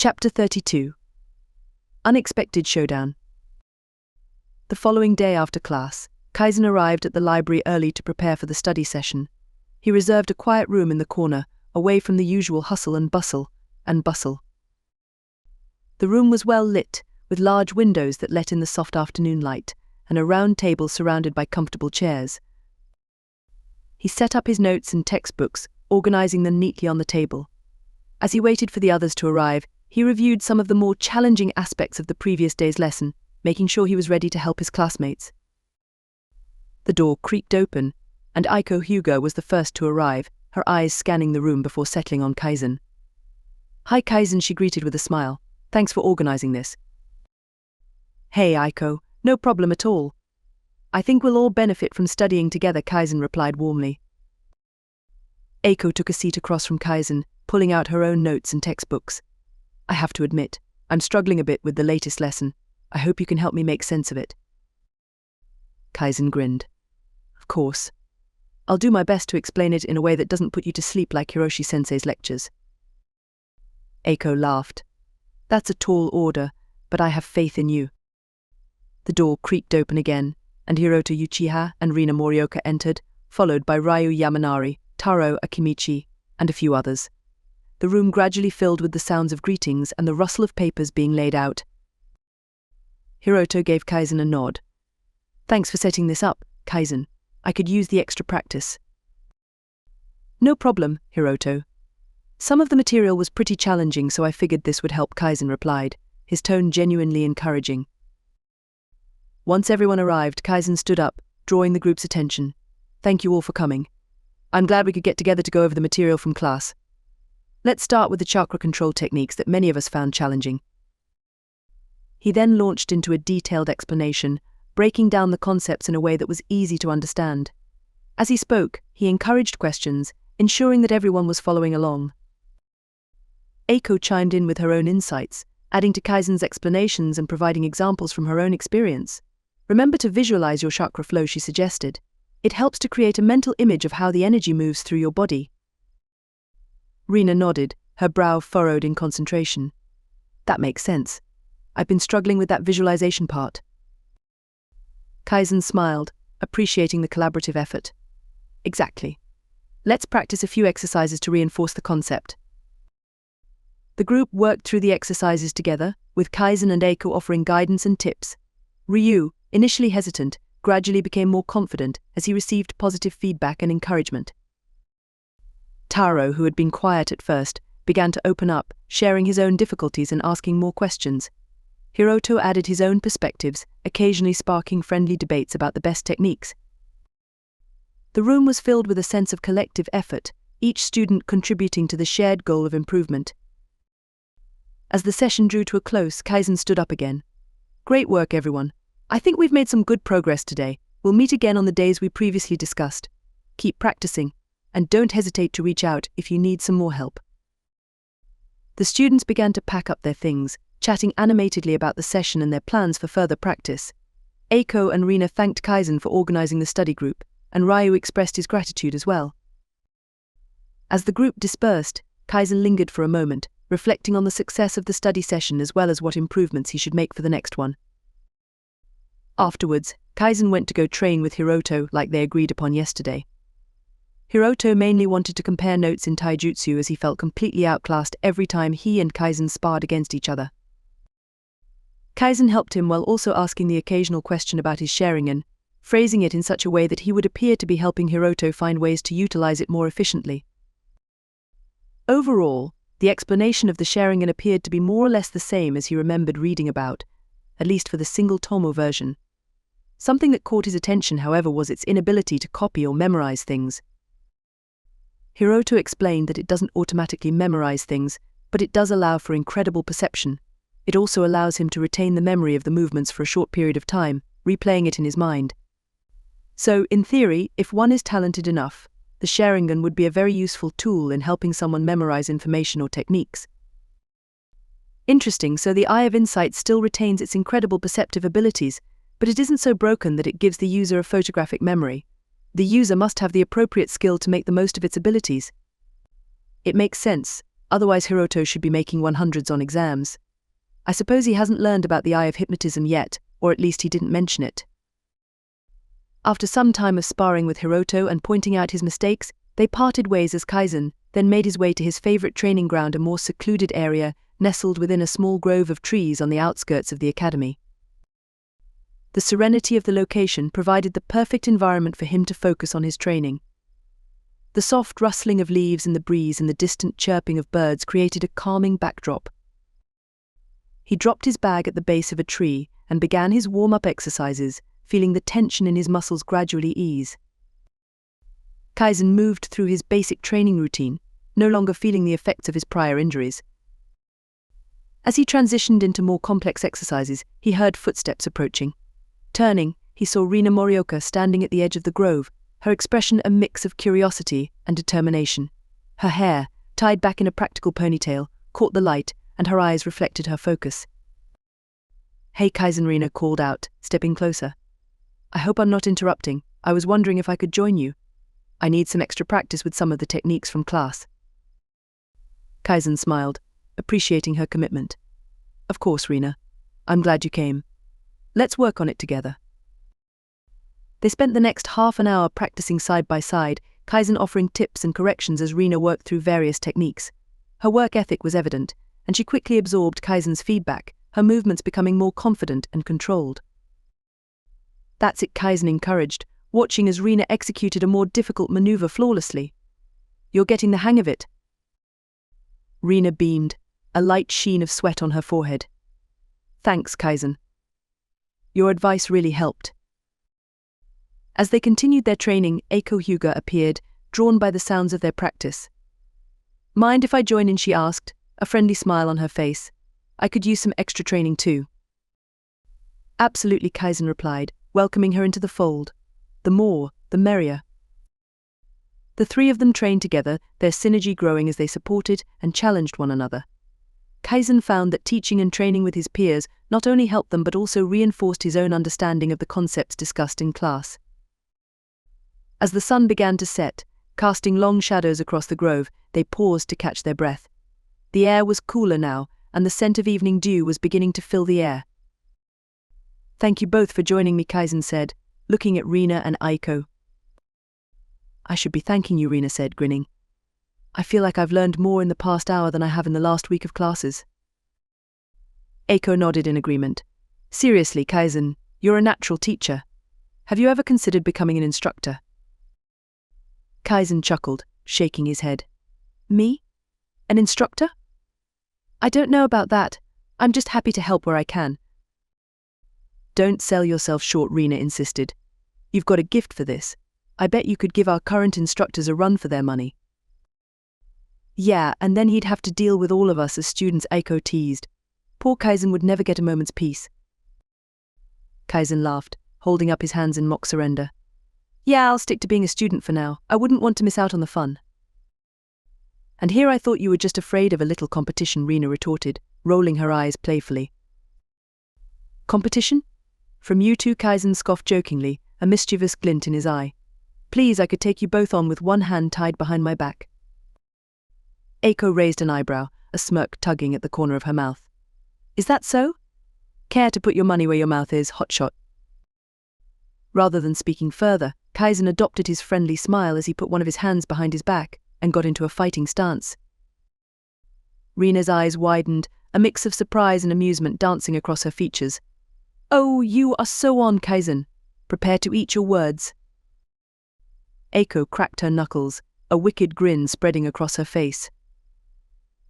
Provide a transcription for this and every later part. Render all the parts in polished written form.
Chapter 32. Unexpected Showdown. The following day after class, Kaizen arrived at the library early to prepare for the study session. He reserved a quiet room in the corner, away from the usual hustle and bustle. The room was well lit, with large windows that let in the soft afternoon light, and a round table surrounded by comfortable chairs. He set up his notes and textbooks, organizing them neatly on the table. As he waited for the others to arrive, he reviewed some of the more challenging aspects of the previous day's lesson, making sure he was ready to help his classmates. The door creaked open, and Aiko Hyuga was the first to arrive, her eyes scanning the room before settling on Kaizen. "Hi Kaizen," she greeted with a smile. "Thanks for organizing this." "Hey Aiko, no problem at all. I think we'll all benefit from studying together," Kaizen replied warmly. Aiko took a seat across from Kaizen, pulling out her own notes and textbooks. "I have to admit, I'm struggling a bit with the latest lesson. I hope you can help me make sense of it." Kaizen grinned. "Of course. I'll do my best to explain it in a way that doesn't put you to sleep like Hiroshi-sensei's lectures." Aiko laughed. "That's a tall order, but I have faith in you." The door creaked open again, and Hiroto Uchiha and Rina Morioka entered, followed by Ryu Yamanari, Taro Akimichi, and a few others. The room gradually filled with the sounds of greetings and the rustle of papers being laid out. Hiroto gave Kaizen a nod. "Thanks for setting this up, Kaizen. I could use the extra practice." "No problem, Hiroto. Some of the material was pretty challenging, so I figured this would help," Kaizen replied, his tone genuinely encouraging. Once everyone arrived, Kaizen stood up, drawing the group's attention. "Thank you all for coming. I'm glad we could get together to go over the material from class. Let's start with the chakra control techniques that many of us found challenging." He then launched into a detailed explanation, breaking down the concepts in a way that was easy to understand. As he spoke, he encouraged questions, ensuring that everyone was following along. Aiko chimed in with her own insights, adding to Kaizen's explanations and providing examples from her own experience. "Remember to visualize your chakra flow," she suggested. "It helps to create a mental image of how the energy moves through your body." Rina nodded, her brow furrowed in concentration. "That makes sense. I've been struggling with that visualization part." Kaizen smiled, appreciating the collaborative effort. "Exactly. Let's practice a few exercises to reinforce the concept." The group worked through the exercises together, with Kaizen and Aiko offering guidance and tips. Ryu, initially hesitant, gradually became more confident as he received positive feedback and encouragement. Taro, who had been quiet at first, began to open up, sharing his own difficulties and asking more questions. Hiroto added his own perspectives, occasionally sparking friendly debates about the best techniques. The room was filled with a sense of collective effort, each student contributing to the shared goal of improvement. As the session drew to a close, Kaizen stood up again. "Great work, everyone. I think we've made some good progress today. We'll meet again on the days we previously discussed. Keep practicing, and don't hesitate to reach out if you need some more help." The students began to pack up their things, chatting animatedly about the session and their plans for further practice. Aiko and Rina thanked Kaizen for organizing the study group, and Ryu expressed his gratitude as well. As the group dispersed, Kaizen lingered for a moment, reflecting on the success of the study session as well as what improvements he should make for the next one. Afterwards, Kaizen went to go train with Hiroto like they agreed upon yesterday. Hiroto mainly wanted to compare notes in taijutsu as he felt completely outclassed every time he and Kaizen sparred against each other. Kaizen helped him while also asking the occasional question about his Sharingan, phrasing it in such a way that he would appear to be helping Hiroto find ways to utilize it more efficiently. Overall, the explanation of the Sharingan appeared to be more or less the same as he remembered reading about, at least for the single tomo version. Something that caught his attention, however, was its inability to copy or memorize things. Hiroto explained that it doesn't automatically memorize things, but it does allow for incredible perception. It also allows him to retain the memory of the movements for a short period of time, replaying it in his mind. So, in theory, if one is talented enough, the Sharingan would be a very useful tool in helping someone memorize information or techniques. Interesting, so the Eye of Insight still retains its incredible perceptive abilities, but it isn't so broken that it gives the user a photographic memory. The user must have the appropriate skill to make the most of its abilities. It makes sense. otherwise Hiroto should be making 100s on exams. I suppose he hasn't learned about the eye of hypnotism yet, or at least he didn't mention it. After some time of sparring with Hiroto and pointing out his mistakes, they parted ways as Kaizen then made his way to his favorite training ground, a more secluded area nestled within a small grove of trees on the outskirts of the academy. The serenity of the location provided the perfect environment for him to focus on his training. The soft rustling of leaves in the breeze and the distant chirping of birds created a calming backdrop. He dropped his bag at the base of a tree and began his warm-up exercises, feeling the tension in his muscles gradually ease. Kaizen moved through his basic training routine, no longer feeling the effects of his prior injuries. As he transitioned into more complex exercises, he heard footsteps approaching. Turning, he saw Rina Morioka standing at the edge of the grove, her expression a mix of curiosity and determination. Her hair, tied back in a practical ponytail, caught the light, and her eyes reflected her focus. "Hey Kaizen," Rina called out, stepping closer. "I hope I'm not interrupting. I was wondering if I could join you. I need some extra practice with some of the techniques from class." Kaizen smiled, appreciating her commitment. "Of course, Rina. I'm glad you came. Let's work on it together." They spent the next half an hour practicing side by side, Kaizen offering tips and corrections as Rina worked through various techniques. Her work ethic was evident, and she quickly absorbed Kaizen's feedback, her movements becoming more confident and controlled. "That's it," Kaizen encouraged, watching as Rina executed a more difficult maneuver flawlessly. "You're getting the hang of it." Rina beamed, a light sheen of sweat on her forehead. "Thanks, Kaizen. Your advice really helped." As they continued their training, Eiko Hyuga appeared, drawn by the sounds of their practice. "Mind if I join in?" she asked, a friendly smile on her face. "I could use some extra training too." "Absolutely," Kaizen replied, welcoming her into the fold. The more, the merrier. The three of them trained together, their synergy growing as they supported and challenged one another. Kaizen found that teaching and training with his peers not only helped them but also reinforced his own understanding of the concepts discussed in class. As the sun began to set, casting long shadows across the grove, they paused to catch their breath. The air was cooler now, and the scent of evening dew was beginning to fill the air. "Thank you both for joining me," Kaizen said, looking at Rina and Eiko. "I should be thanking you," Rina said, grinning. "I feel like I've learned more in the past hour than I have in the last week of classes." Eiko nodded in agreement. "Seriously, Kaizen, you're a natural teacher. Have you ever considered becoming an instructor?" Kaizen chuckled, shaking his head. "Me? An instructor? I don't know about that. I'm just happy to help where I can." "Don't sell yourself short," Rina insisted. "You've got a gift for this. I bet you could give our current instructors a run for their money." "Yeah, and then he'd have to deal with all of us as students," Eiko teased. Poor Kaizen would never get a moment's peace. Kaizen laughed, holding up his hands in mock surrender. "Yeah, I'll stick to being a student for now. I wouldn't want to miss out on the fun." "And here I thought you were just afraid of a little competition," Rina retorted, rolling her eyes playfully. "Competition? From you two?" Kaizen scoffed jokingly, a mischievous glint in his eye. "Please, I could take you both on with one hand tied behind my back." Eiko raised an eyebrow, a smirk tugging at the corner of her mouth. "Is that so? Care to put your money where your mouth is, hotshot?" Rather than speaking further, Kaizen adopted his friendly smile as he put one of his hands behind his back and got into a fighting stance. Rina's eyes widened, a mix of surprise and amusement dancing across her features. "Oh, you are so on, Kaizen. Prepare to eat your words." Eiko cracked her knuckles, a wicked grin spreading across her face.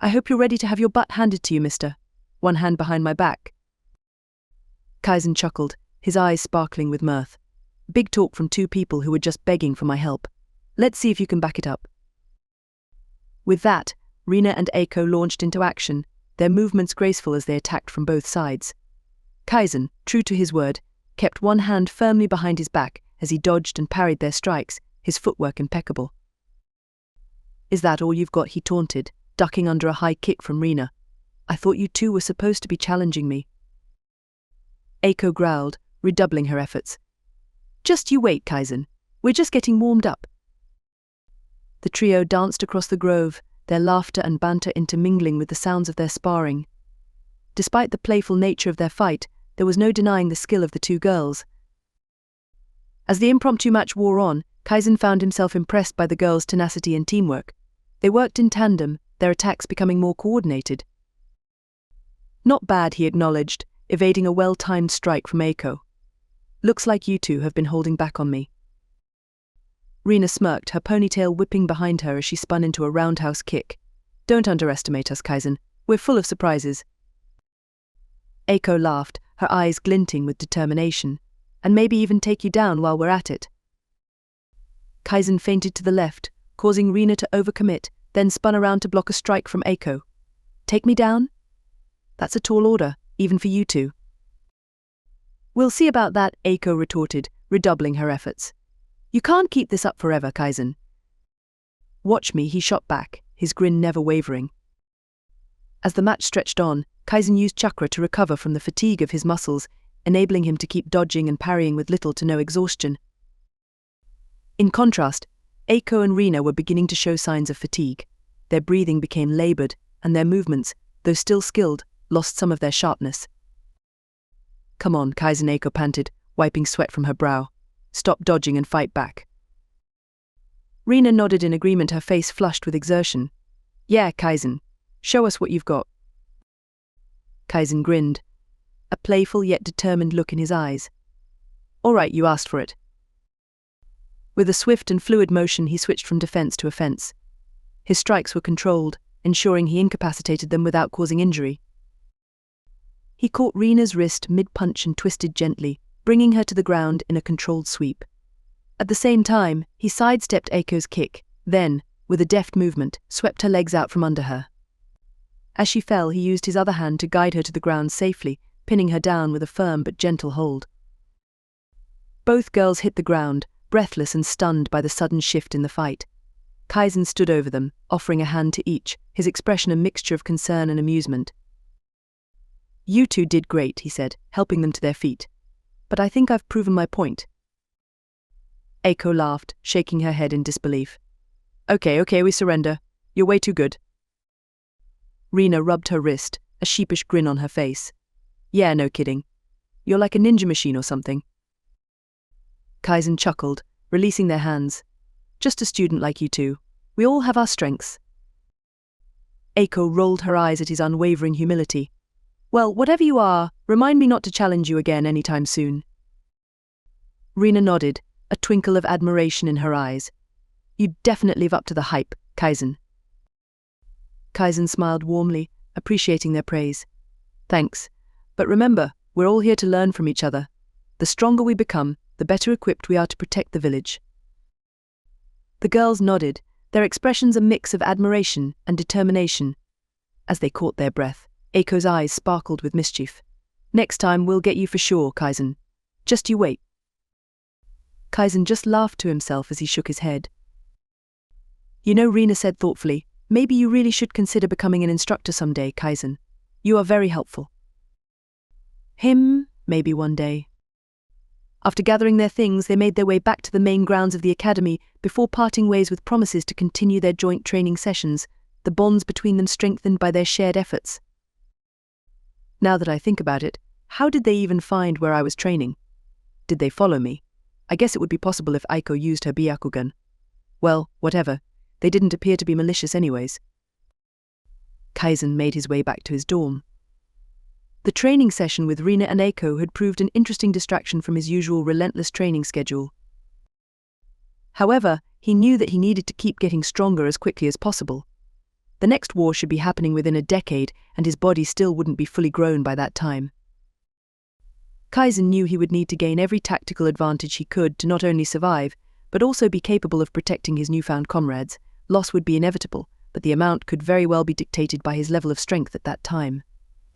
"I hope you're ready to have your butt handed to you, mister. One hand behind my back." Kaizen chuckled, his eyes sparkling with mirth. "Big talk from two people who were just begging for my help. Let's see if you can back it up." With that, Rina and Eiko launched into action, their movements graceful as they attacked from both sides. Kaizen, true to his word, kept one hand firmly behind his back as he dodged and parried their strikes, his footwork impeccable. "Is that all you've got?" he taunted, ducking under a high kick from Rina. "I thought you two were supposed to be challenging me." Eiko growled, redoubling her efforts. "Just you wait, Kaizen. We're just getting warmed up." The trio danced across the grove, their laughter and banter intermingling with the sounds of their sparring. Despite the playful nature of their fight, there was no denying the skill of the two girls. As the impromptu match wore on, Kaizen found himself impressed by the girls' tenacity and teamwork. They worked in tandem, their attacks becoming more coordinated. Not bad, he acknowledged, evading a well-timed strike from Eiko. Looks like you two have been holding back on me. Rina smirked, her ponytail whipping behind her as she spun into a roundhouse kick. Don't underestimate us, Kaizen. We're full of surprises. Eiko laughed, her eyes glinting with determination. And maybe even take you down while we're at it. Kaizen feinted to the left, causing Rina to overcommit, then spun around to block a strike from Eiko. Take me down? That's a tall order, even for you two. We'll see about that, Eiko retorted, redoubling her efforts. You can't keep this up forever, Kaizen. Watch me, he shot back, his grin never wavering. As the match stretched on, Kaizen used chakra to recover from the fatigue of his muscles, enabling him to keep dodging and parrying with little to no exhaustion. In contrast, Eiko and Rina were beginning to show signs of fatigue. Their breathing became labored, and their movements, though still skilled, lost some of their sharpness. Come on, Kaizen, Eiko panted, wiping sweat from her brow. Stop dodging and fight back. Rina nodded in agreement, her face flushed with exertion. Yeah, Kaizen. Show us what you've got. Kaizen grinned, a playful yet determined look in his eyes. All right, you asked for it. With a swift and fluid motion, he switched from defense to offense. His strikes were controlled, ensuring he incapacitated them without causing injury. He caught Rina's wrist mid-punch and twisted gently, bringing her to the ground in a controlled sweep. At the same time, he sidestepped Eiko's kick, then, with a deft movement, swept her legs out from under her. As she fell, he used his other hand to guide her to the ground safely, pinning her down with a firm but gentle hold. Both girls hit the ground, breathless and stunned by the sudden shift in the fight. Kaizen stood over them, offering a hand to each, his expression a mixture of concern and amusement. You two did great, he said, helping them to their feet. But I think I've proven my point. Eiko laughed, shaking her head in disbelief. Okay, we surrender. You're way too good. Rina rubbed her wrist, a sheepish grin on her face. Yeah, no kidding. You're like a ninja machine or something. Kaizen chuckled, releasing their hands. Just a student like you two. We all have our strengths. Eiko rolled her eyes at his unwavering humility. Well, whatever you are, remind me not to challenge you again anytime soon. Rina nodded, a twinkle of admiration in her eyes. You definitely live up to the hype, Kaizen. Kaizen smiled warmly, appreciating their praise. Thanks. But remember, we're all here to learn from each other. The stronger we become, the better equipped we are to protect the village. The girls nodded, their expressions a mix of admiration and determination. As they caught their breath, Eiko's eyes sparkled with mischief. Next time we'll get you for sure, Kaizen. Just you wait. Kaizen just laughed to himself as he shook his head. You know, Rina said thoughtfully, maybe you really should consider becoming an instructor someday, Kaizen. You are very helpful. Maybe one day. After gathering their things, they made their way back to the main grounds of the academy before parting ways with promises to continue their joint training sessions, the bonds between them strengthened by their shared efforts. Now that I think about it, how did they even find where I was training? Did they follow me? I guess it would be possible if Eiko used her Byakugan. Well, whatever. They didn't appear to be malicious anyways. Kaizen made his way back to his dorm. The training session with Rina and Eiko had proved an interesting distraction from his usual relentless training schedule. However, he knew that he needed to keep getting stronger as quickly as possible. The next war should be happening within a decade, and his body still wouldn't be fully grown by that time. Kaizen knew he would need to gain every tactical advantage he could to not only survive, but also be capable of protecting his newfound comrades. Loss would be inevitable, but the amount could very well be dictated by his level of strength at that time.